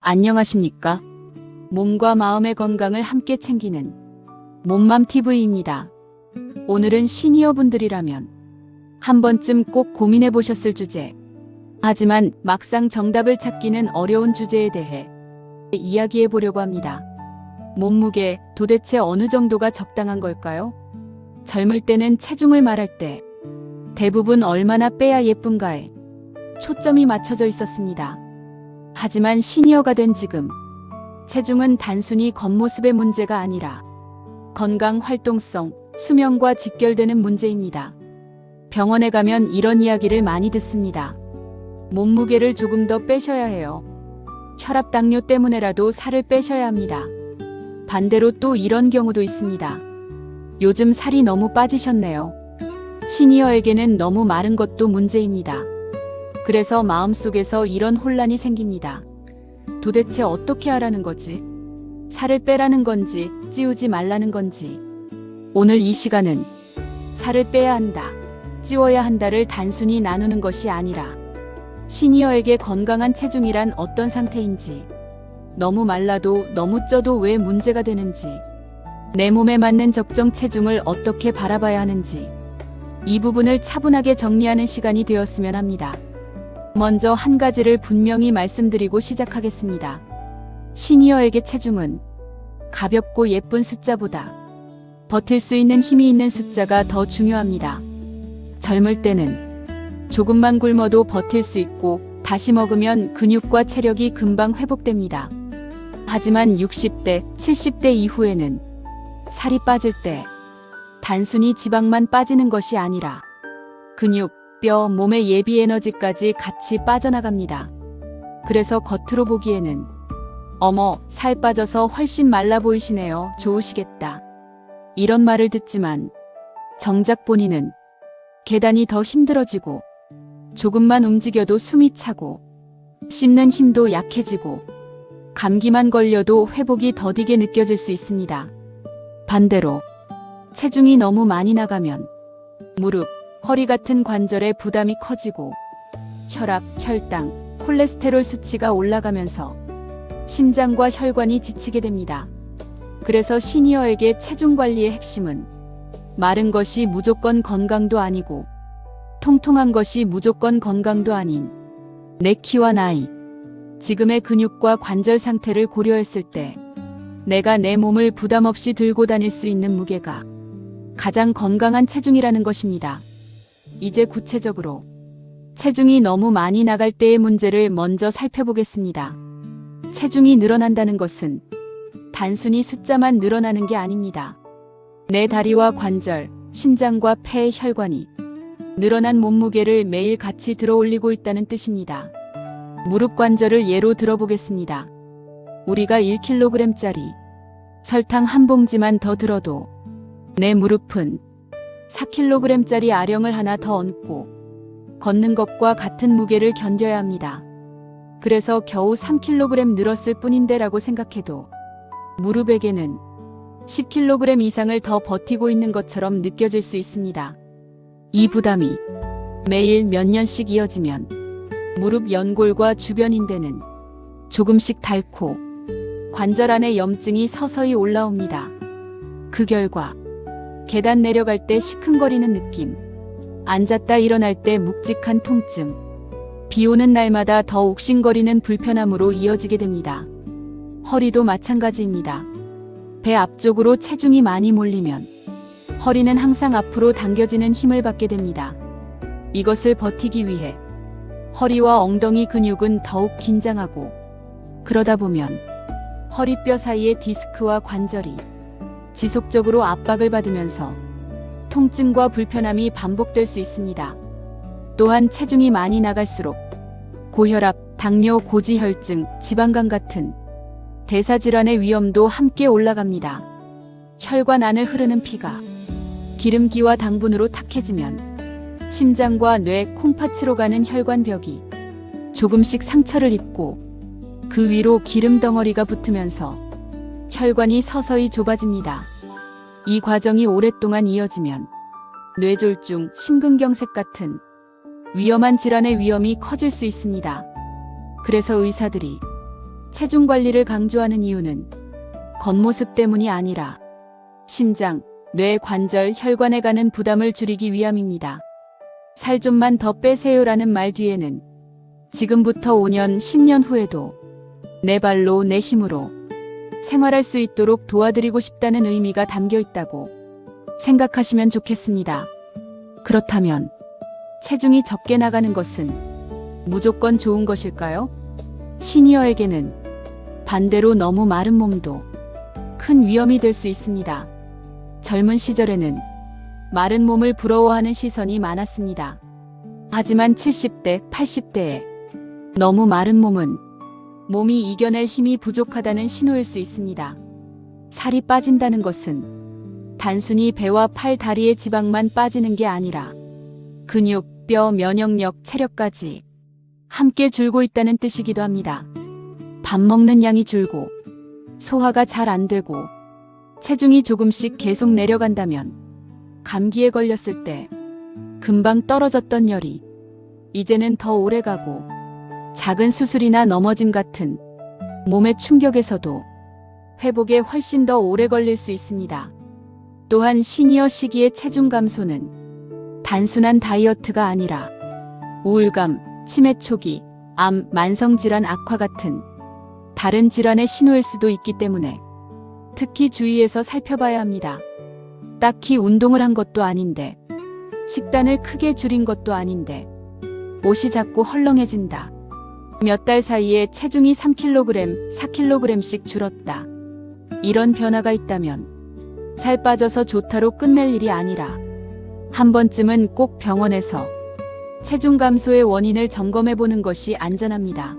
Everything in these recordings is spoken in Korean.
안녕하십니까? 몸과 마음의 건강을 함께 챙기는 몸맘TV입니다. 오늘은 시니어분들이라면 한 번쯤 꼭 고민해 보셨을 주제. 하지만 막상 정답을 찾기는 어려운 주제에 대해 이야기해 보려고 합니다. 몸무게 도대체 어느 정도가 적당한 걸까요? 젊을 때는 체중을 말할 때 대부분 얼마나 빼야 예쁜가에 초점이 맞춰져 있었습니다. 하지만 시니어가 된 지금 체중은 단순히 겉모습의 문제가 아니라 건강, 활동성, 수명과 직결되는 문제입니다. 병원에 가면 이런 이야기를 많이 듣습니다. 몸무게를 조금 더 빼셔야 해요. 혈압, 당뇨 때문에라도 살을 빼셔야 합니다. 반대로 또 이런 경우도 있습니다. 요즘 살이 너무 빠지셨네요. 시니어에게는 너무 마른 것도 문제입니다. 그래서 마음속에서 이런 혼란이 생깁니다. 도대체 어떻게 하라는 거지? 살을 빼라는 건지, 찌우지 말라는 건지. 오늘 이 시간은 살을 빼야 한다, 찌워야 한다를 단순히 나누는 것이 아니라 시니어에게 건강한 체중이란 어떤 상태인지, 너무 말라도 너무 쪄도 왜 문제가 되는지, 내 몸에 맞는 적정 체중을 어떻게 바라봐야 하는지, 이 부분을 차분하게 정리하는 시간이 되었으면 합니다. 먼저 한 가지를 분명히 말씀드리고 시작하겠습니다. 시니어에게 체중은 가볍고 예쁜 숫자보다 버틸 수 있는 힘이 있는 숫자가 더 중요합니다. 젊을 때는 조금만 굶어도 버틸 수 있고 다시 먹으면 근육과 체력이 금방 회복됩니다. 하지만 60대, 70대 이후에는 살이 빠질 때 단순히 지방만 빠지는 것이 아니라 근육, 뼈, 몸의 예비 에너지까지 같이 빠져나갑니다. 그래서 겉으로 보기에는 어머, 살 빠져서 훨씬 말라 보이시네요. 좋으시겠다. 이런 말을 듣지만 정작 본인은 계단이 더 힘들어지고 조금만 움직여도 숨이 차고 씹는 힘도 약해지고 감기만 걸려도 회복이 더디게 느껴질 수 있습니다. 반대로 체중이 너무 많이 나가면 무릎, 허리 같은 관절에 부담이 커지고 혈압, 혈당, 콜레스테롤 수치가 올라가면서 심장과 혈관이 지치게 됩니다. 그래서 시니어에게 체중 관리의 핵심은 마른 것이 무조건 건강도 아니고 통통한 것이 무조건 건강도 아닌 내 키와 나이, 지금의 근육과 관절 상태를 고려했을 때 내가 내 몸을 부담 없이 들고 다닐 수 있는 무게가 가장 건강한 체중이라는 것입니다. 이제 구체적으로 체중이 너무 많이 나갈 때의 문제를 먼저 살펴보겠습니다. 체중이 늘어난다는 것은 단순히 숫자만 늘어나는 게 아닙니다. 내 다리와 관절, 심장과 폐의 혈관이 늘어난 몸무게를 매일 같이 들어올리고 있다는 뜻입니다. 무릎 관절을 예로 들어보겠습니다. 우리가 1kg짜리 설탕 한 봉지만 더 들어도 내 무릎은 4kg짜리 아령을 하나 더 얹고 걷는 것과 같은 무게를 견뎌야 합니다. 그래서 겨우 3kg 늘었을 뿐인데 라고 생각해도 무릎에게는 10kg 이상을 더 버티고 있는 것처럼 느껴질 수 있습니다. 이 부담이 매일 몇 년씩 이어지면 무릎 연골과 주변 인대는 조금씩 닳고 관절 안에 염증이 서서히 올라옵니다. 그 결과 계단 내려갈 때 시큰거리는 느낌, 앉았다 일어날 때 묵직한 통증, 비 오는 날마다 더 욱신거리는 불편함으로 이어지게 됩니다. 허리도 마찬가지입니다. 배 앞쪽으로 체중이 많이 몰리면 허리는 항상 앞으로 당겨지는 힘을 받게 됩니다. 이것을 버티기 위해 허리와 엉덩이 근육은 더욱 긴장하고, 그러다 보면 허리뼈 사이의 디스크와 관절이 지속적으로 압박을 받으면서 통증과 불편함이 반복될 수 있습니다. 또한 체중이 많이 나갈수록 고혈압, 당뇨, 고지혈증, 지방간 같은 대사질환의 위험도 함께 올라갑니다. 혈관 안을 흐르는 피가 기름기와 당분으로 탁해지면 심장과 뇌, 콩팥으로 가는 혈관벽이 조금씩 상처를 입고 그 위로 기름 덩어리가 붙으면서 혈관이 서서히 좁아집니다. 이 과정이 오랫동안 이어지면 뇌졸중, 심근경색 같은 위험한 질환의 위험이 커질 수 있습니다. 그래서 의사들이 체중 관리를 강조하는 이유는 겉모습 때문이 아니라 심장, 뇌, 관절, 혈관에 가는 부담을 줄이기 위함입니다. 살 좀만 더 빼세요라는 말 뒤에는 지금부터 5년, 10년 후에도 내 발로, 내 힘으로 생활할 수 있도록 도와드리고 싶다는 의미가 담겨 있다고 생각하시면 좋겠습니다. 그렇다면 체중이 적게 나가는 것은 무조건 좋은 것일까요? 시니어에게는 반대로 너무 마른 몸도 큰 위험이 될 수 있습니다. 젊은 시절에는 마른 몸을 부러워하는 시선이 많았습니다. 하지만 70대, 80대에 너무 마른 몸은 몸이 이겨낼 힘이 부족하다는 신호일 수 있습니다. 살이 빠진다는 것은 단순히 배와 팔, 다리의 지방만 빠지는 게 아니라 근육, 뼈, 면역력, 체력까지 함께 줄고 있다는 뜻이기도 합니다. 밥 먹는 양이 줄고 소화가 잘 안 되고 체중이 조금씩 계속 내려간다면 감기에 걸렸을 때 금방 떨어졌던 열이 이제는 더 오래 가고 작은 수술이나 넘어짐 같은 몸의 충격에서도 회복에 훨씬 더 오래 걸릴 수 있습니다. 또한 시니어 시기의 체중 감소는 단순한 다이어트가 아니라 우울감, 치매 초기, 암, 만성질환 악화 같은 다른 질환의 신호일 수도 있기 때문에 특히 주의해서 살펴봐야 합니다. 딱히 운동을 한 것도 아닌데, 식단을 크게 줄인 것도 아닌데, 옷이 자꾸 헐렁해진다. 몇 달 사이에 체중이 3kg, 4kg씩 줄었다. 이런 변화가 있다면 살 빠져서 좋다로 끝낼 일이 아니라 한 번쯤은 꼭 병원에서 체중 감소의 원인을 점검해 보는 것이 안전합니다.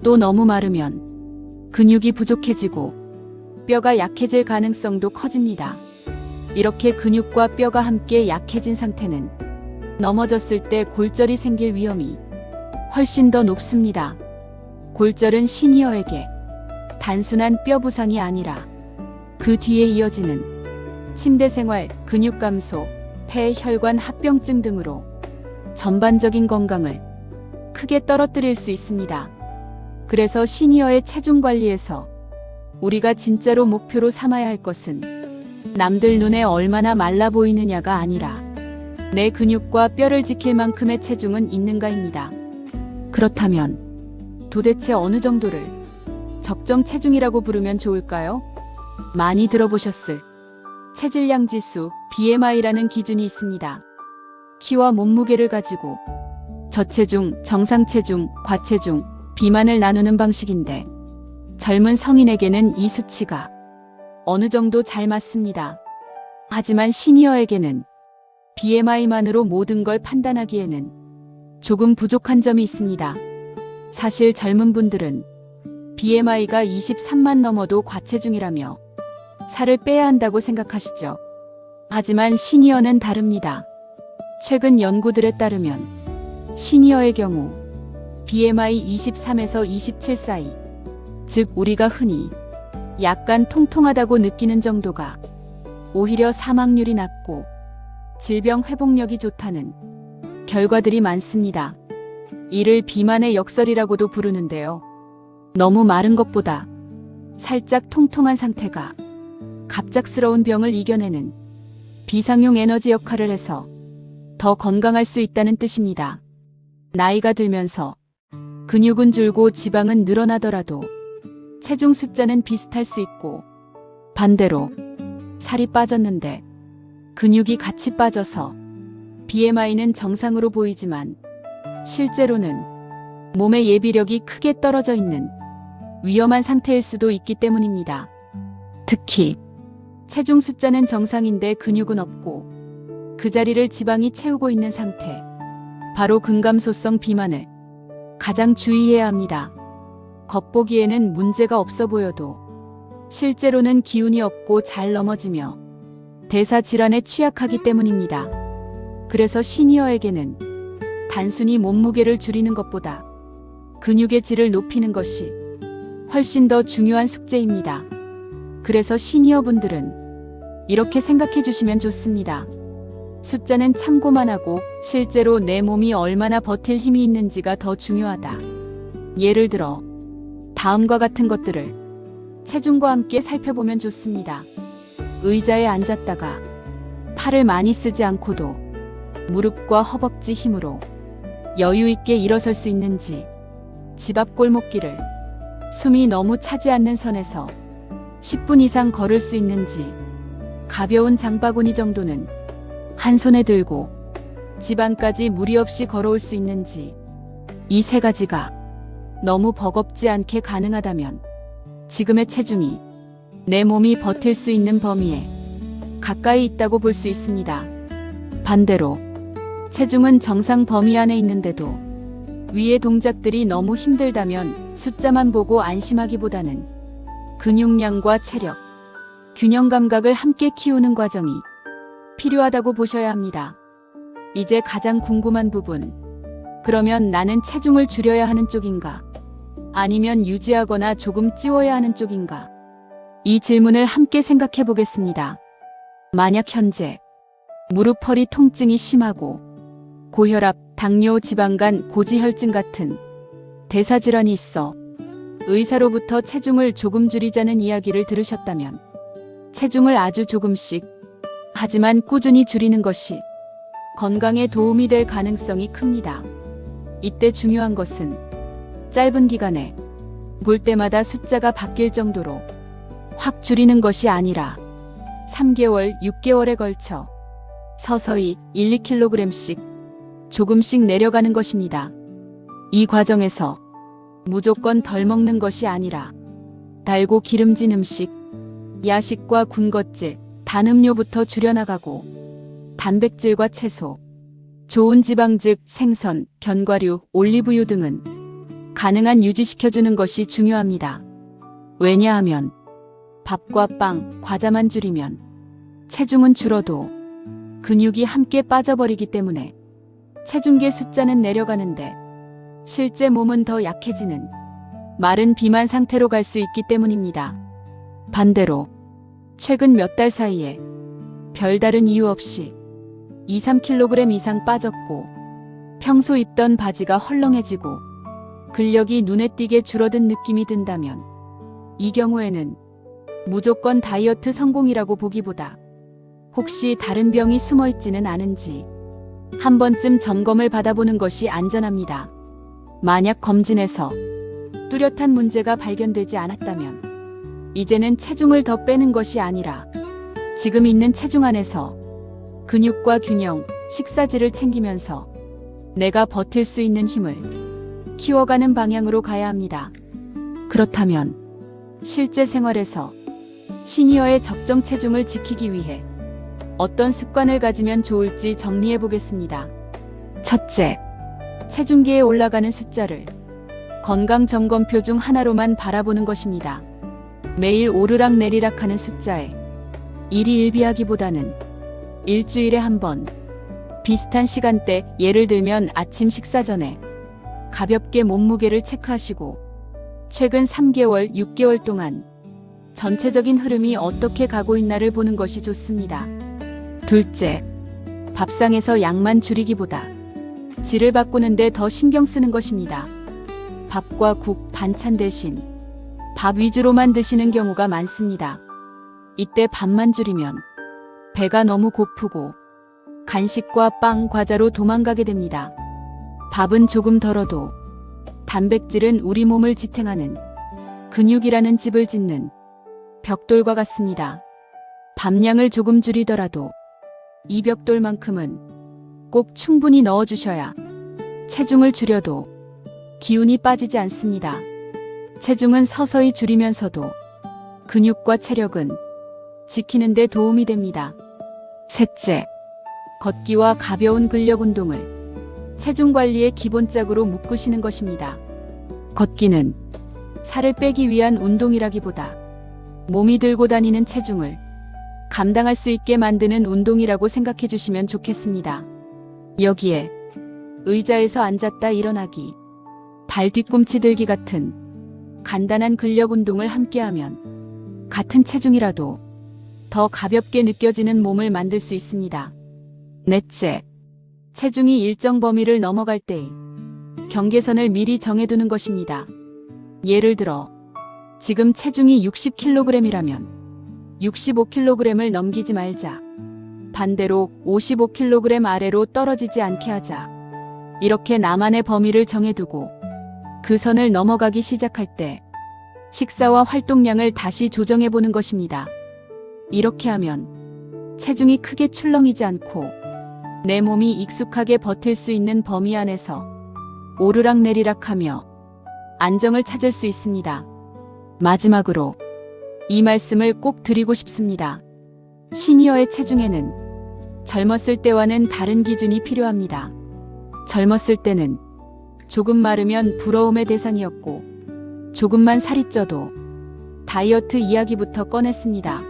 또 너무 마르면 근육이 부족해지고 뼈가 약해질 가능성도 커집니다. 이렇게 근육과 뼈가 함께 약해진 상태는 넘어졌을 때 골절이 생길 위험이 훨씬 더 높습니다. 골절은 시니어에게 단순한 뼈 부상이 아니라 그 뒤에 이어지는 침대 생활, 근육 감소, 폐, 혈관 합병증 등으로 전반적인 건강을 크게 떨어뜨릴 수 있습니다. 그래서 시니어의 체중 관리에서 우리가 진짜로 목표로 삼아야 할 것은 남들 눈에 얼마나 말라 보이느냐가 아니라 내 근육과 뼈를 지킬 만큼의 체중은 있는가입니다. 그렇다면 도대체 어느 정도를 적정 체중이라고 부르면 좋을까요? 많이 들어보셨을 체질량 지수 BMI라는 기준이 있습니다. 키와 몸무게를 가지고 저체중, 정상체중, 과체중, 비만을 나누는 방식인데 젊은 성인에게는 이 수치가 어느 정도 잘 맞습니다. 하지만 시니어에게는 BMI만으로 모든 걸 판단하기에는 조금 부족한 점이 있습니다. 사실 젊은 분들은 BMI가 23만 넘어도 과체중이라며 살을 빼야 한다고 생각하시죠. 하지만 시니어는 다릅니다. 최근 연구들에 따르면 시니어의 경우 BMI 23에서 27 사이, 즉 우리가 흔히 약간 통통하다고 느끼는 정도가 오히려 사망률이 낮고 질병 회복력이 좋다는 결과들이 많습니다. 이를 비만의 역설이라고도 부르는데요. 너무 마른 것보다 살짝 통통한 상태가 갑작스러운 병을 이겨내는 비상용 에너지 역할을 해서 더 건강할 수 있다는 뜻입니다. 나이가 들면서 근육은 줄고 지방은 늘어나더라도 체중 숫자는 비슷할 수 있고 반대로 살이 빠졌는데 근육이 같이 빠져서 BMI는 정상으로 보이지만 실제로는 몸의 예비력이 크게 떨어져 있는 위험한 상태일 수도 있기 때문입니다. 특히 체중 숫자는 정상인데 근육은 없고 그 자리를 지방이 채우고 있는 상태, 바로 근감소성 비만을 가장 주의해야 합니다. 겉보기에는 문제가 없어 보여도 실제로는 기운이 없고 잘 넘어지며 대사 질환에 취약하기 때문입니다. 그래서 시니어에게는 단순히 몸무게를 줄이는 것보다 근육의 질을 높이는 것이 훨씬 더 중요한 숙제입니다. 그래서 시니어분들은 이렇게 생각해 주시면 좋습니다. 숫자는 참고만 하고 실제로 내 몸이 얼마나 버틸 힘이 있는지가 더 중요하다. 예를 들어 다음과 같은 것들을 체중과 함께 살펴보면 좋습니다. 의자에 앉았다가 팔을 많이 쓰지 않고도 무릎과 허벅지 힘으로 여유 있게 일어설 수 있는지, 집 앞 골목길을 숨이 너무 차지 않는 선에서 10분 이상 걸을 수 있는지, 가벼운 장바구니 정도는 한 손에 들고 집 안까지 무리 없이 걸어올 수 있는지, 이 세 가지가 너무 버겁지 않게 가능하다면 지금의 체중이 내 몸이 버틸 수 있는 범위에 가까이 있다고 볼 수 있습니다. 반대로 체중은 정상 범위 안에 있는데도 위의 동작들이 너무 힘들다면 숫자만 보고 안심하기보다는 근육량과 체력, 균형 감각을 함께 키우는 과정이 필요하다고 보셔야 합니다. 이제 가장 궁금한 부분. 그러면 나는 체중을 줄여야 하는 쪽인가? 아니면 유지하거나 조금 찌워야 하는 쪽인가? 이 질문을 함께 생각해 보겠습니다. 만약 현재 무릎 허리 통증이 심하고 고혈압, 당뇨, 지방간, 고지혈증 같은 대사질환이 있어 의사로부터 체중을 조금 줄이자는 이야기를 들으셨다면 체중을 아주 조금씩 하지만 꾸준히 줄이는 것이 건강에 도움이 될 가능성이 큽니다. 이때 중요한 것은 짧은 기간에 볼 때마다 숫자가 바뀔 정도로 확 줄이는 것이 아니라 3개월, 6개월에 걸쳐 서서히 1, 2kg씩 조금씩 내려가는 것입니다. 이 과정에서 무조건 덜 먹는 것이 아니라 달고 기름진 음식, 야식과 군것질, 단음료부터 줄여나가고 단백질과 채소, 좋은 지방 즉 생선, 견과류, 올리브유 등은 가능한 유지시켜주는 것이 중요합니다. 왜냐하면 밥과 빵, 과자만 줄이면 체중은 줄어도 근육이 함께 빠져버리기 때문에 체중계 숫자는 내려가는데 실제 몸은 더 약해지는 마른 비만 상태로 갈 수 있기 때문입니다. 반대로 최근 몇 달 사이에 별다른 이유 없이 2, 3kg 이상 빠졌고 평소 입던 바지가 헐렁해지고 근력이 눈에 띄게 줄어든 느낌이 든다면 이 경우에는 무조건 다이어트 성공이라고 보기보다 혹시 다른 병이 숨어 있지는 않은지 한 번쯤 점검을 받아보는 것이 안전합니다. 만약 검진에서 뚜렷한 문제가 발견되지 않았다면 이제는 체중을 더 빼는 것이 아니라 지금 있는 체중 안에서 근육과 균형, 식사질을 챙기면서 내가 버틸 수 있는 힘을 키워가는 방향으로 가야 합니다. 그렇다면 실제 생활에서 시니어의 적정 체중을 지키기 위해 어떤 습관을 가지면 좋을지 정리해 보겠습니다. 첫째, 체중계에 올라가는 숫자를 건강점검표 중 하나로만 바라보는 것입니다. 매일 오르락 내리락 하는 숫자에 일희일비하기보다는 일주일에 한 번 비슷한 시간대, 예를 들면 아침 식사 전에 가볍게 몸무게를 체크하시고 최근 3개월, 6개월 동안 전체적인 흐름이 어떻게 가고 있나를 보는 것이 좋습니다. 둘째, 밥상에서 양만 줄이기보다 질을 바꾸는데 더 신경 쓰는 것입니다. 밥과 국, 반찬 대신 밥 위주로만 드시는 경우가 많습니다. 이때 밥만 줄이면 배가 너무 고프고 간식과 빵, 과자로 도망가게 됩니다. 밥은 조금 덜어도 단백질은 우리 몸을 지탱하는 근육이라는 집을 짓는 벽돌과 같습니다. 밥량을 조금 줄이더라도 이 벽돌만큼은 꼭 충분히 넣어주셔야 체중을 줄여도 기운이 빠지지 않습니다. 체중은 서서히 줄이면서도 근육과 체력은 지키는 데 도움이 됩니다. 셋째, 걷기와 가벼운 근력 운동을 체중 관리의 기본짝으로 묶으시는 것입니다. 걷기는 살을 빼기 위한 운동이라기보다 몸이 들고 다니는 체중을 감당할 수 있게 만드는 운동이라고 생각해 주시면 좋겠습니다. 여기에 의자에서 앉았다 일어나기, 발 뒤꿈치 들기 같은 간단한 근력 운동을 함께하면 같은 체중이라도 더 가볍게 느껴지는 몸을 만들 수 있습니다. 넷째, 체중이 일정 범위를 넘어갈 때 경계선을 미리 정해두는 것입니다. 예를 들어 지금 체중이 60kg이라면 65kg을 넘기지 말자. 반대로 55kg 아래로 떨어지지 않게 하자. 이렇게 나만의 범위를 정해두고 그 선을 넘어가기 시작할 때 식사와 활동량을 다시 조정해보는 것입니다. 이렇게 하면 체중이 크게 출렁이지 않고 내 몸이 익숙하게 버틸 수 있는 범위 안에서 오르락내리락하며 안정을 찾을 수 있습니다. 마지막으로 이 말씀을 꼭 드리고 싶습니다. 시니어의 체중에는 젊었을 때와는 다른 기준이 필요합니다. 젊었을 때는 조금 마르면 부러움의 대상이었고 조금만 살이 쪄도 다이어트 이야기부터 꺼냈습니다.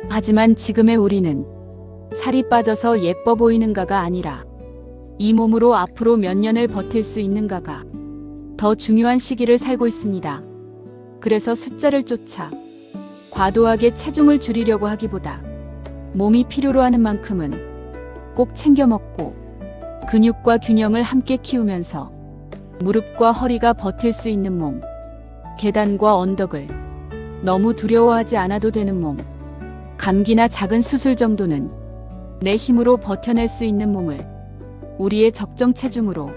하지만 지금의 우리는 살이 빠져서 예뻐 보이는가가 아니라 이 몸으로 앞으로 몇 년을 버틸 수 있는가가 더 중요한 시기를 살고 있습니다. 그래서 숫자를 쫓아 과도하게 체중을 줄이려고 하기보다 몸이 필요로 하는 만큼은 꼭 챙겨 먹고 근육과 균형을 함께 키우면서 무릎과 허리가 버틸 수 있는 몸, 계단과 언덕을 너무 두려워하지 않아도 되는 몸, 감기나 작은 수술 정도는 내 힘으로 버텨낼 수 있는 몸을 우리의 적정 체중으로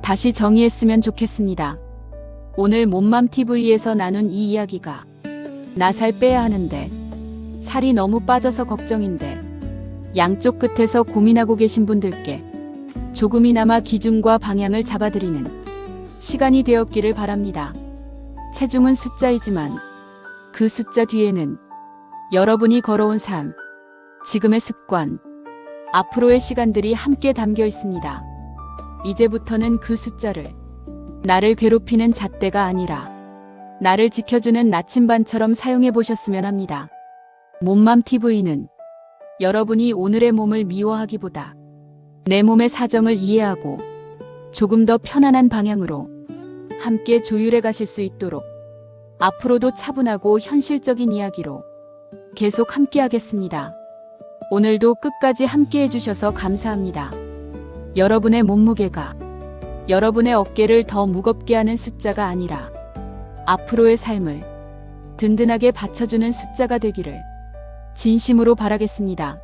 다시 정의했으면 좋겠습니다. 오늘 몸맘TV에서 나눈 이 이야기가 나 살 빼야 하는데 살이 너무 빠져서 걱정인데 양쪽 끝에서 고민하고 계신 분들께 조금이나마 기준과 방향을 잡아드리는 시간이 되었기를 바랍니다. 체중은 숫자이지만 그 숫자 뒤에는 여러분이 걸어온 삶, 지금의 습관, 앞으로의 시간들이 함께 담겨 있습니다. 이제부터는 그 숫자를 나를 괴롭히는 잣대가 아니라 나를 지켜주는 나침반처럼 사용해 보셨으면 합니다. 몸맘TV는 여러분이 오늘의 몸을 미워하기보다 내 몸의 사정을 이해하고 조금 더 편안한 방향으로 함께 조율해 가실 수 있도록 앞으로도 차분하고 현실적인 이야기로 계속 함께 하겠습니다. 오늘도 끝까지 함께 해주셔서 감사합니다. 여러분의 몸무게가 여러분의 어깨를 더 무겁게 하는 숫자가 아니라 앞으로의 삶을 든든하게 받쳐주는 숫자가 되기를 진심으로 바라겠습니다.